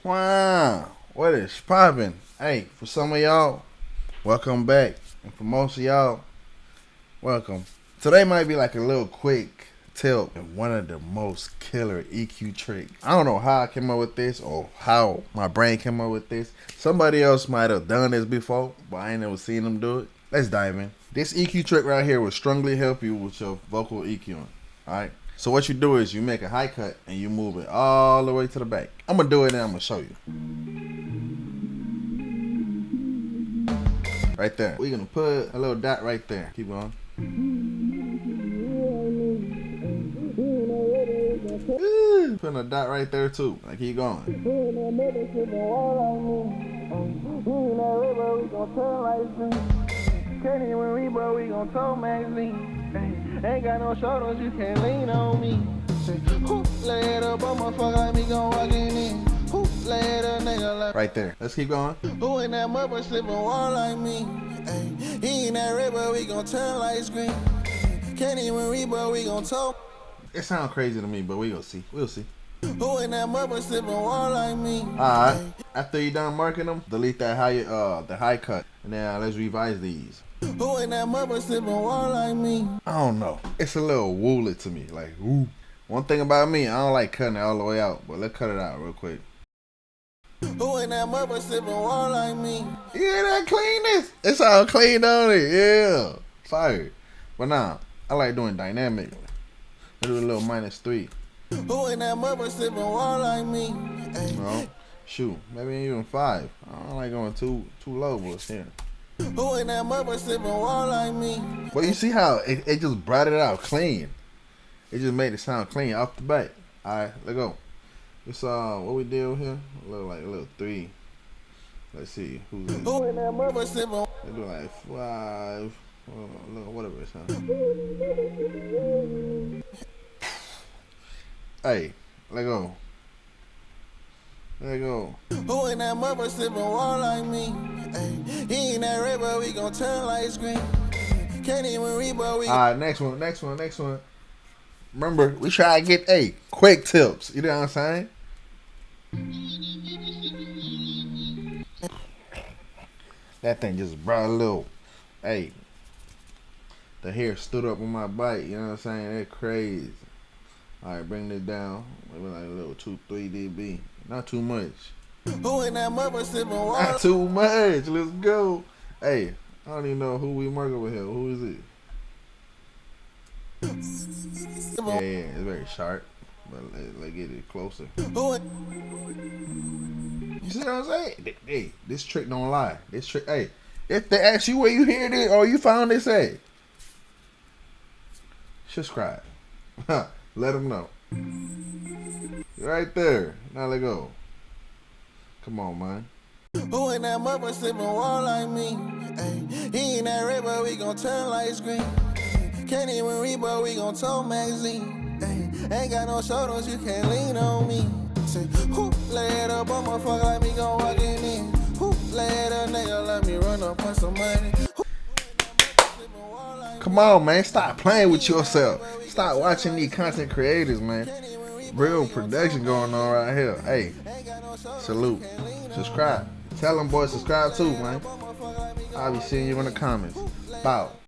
Wow, what is poppin'? Hey, for some of y'all, welcome back. And for most of y'all, welcome. Today might be like a little quick tip and one of the most killer EQ tricks. I don't know how I came up with this or how my brain came up with this. Somebody else might have done this before, but I ain't never seen them do it. Let's dive in. This EQ trick right here will strongly help you with your vocal EQing. Alright? So what you do is you make a high cut and you move it all the way to the back. I'm gonna do it and I'm gonna show you. Right there. We're gonna put a little dot right there. Keep going. Putting a dot right there too. Like keep going. Ain't got no shoulders, you can't lean on me. Say, who lay it up, I'm a fuck like me gon' walk in. Who lay it up, nigga like. Right there. Let's keep going. Who in that mother slippin' wall like me? Ay, he ain't that red, but we gon' turn light screen. Can't even read, but we gon' talk. It sounds crazy to me, but we gonna see. We'll see. Who in that mother slippin' wall like me? Alright. After you done marking them, delete that the high cut. And now let's revise these. Who in that mother slippin' wall like me? I don't know. It's a little woolly to me. Like, ooh. One thing about me, I don't like cutting it all the way out. But let's cut it out real quick. Who in that mother slippin' wall like me? You hear that cleanness? It's all clean, don't it? Yeah. Fire. But nah, I like doing dynamic. I do a little -3. Who in that mother slippin' wall like me? Ay. No. Shoot. Maybe even 5. I don't like going too low, but it's here. Who in that mother slippin' wall like me? But you see how it just brought it out clean. It just made it sound clean off the bat. Alright, let's go. It's what we did here? A little 3. Let's see. Who's this? Who in that mother slippin'? Let's do like 5. Whatever it sounds. Hey, let go. Let go. Who in that mother slippin' wall like me? Ay, he ain't that red, but we gon' turn light screen. Can't even read, but we. Alright, next one. Remember, we try to get quick tips. You know what I'm saying? That thing just brought a little. The hair stood up on my bite. You know what I'm saying? That's crazy. Alright, bring this down. Maybe like a little 2-3 dB. Not too much. Who in that mother slippin' wall? Not too much. Let's go. Hey, I don't even know who we mark over here. Who is it? Yeah, it's very sharp. But let's get it closer. Who in. You see what I'm saying? Hey, this trick don't lie. This trick, if they ask you where you hear this or you found this at, subscribe. Let them know. Right there. Now let go. Come on, man. Who in that mother slippin' wall like me? Ay, he ain't that red, but we gon' turn light screen. Can't even read, but we gon' talk magazine. Ay, ain't got no shoulders, you can't lean on me. Say, who lay it up, I'm a fuck like me gon' walk in. Who lay it up, nigga, let me run up on some money. Come on, man. Stop playing with yourself. Stop watching these content creators, man. Real production going on right here. Hey, salute. Subscribe. Tell them boys subscribe too, man. I'll be seeing you in the comments. Bow.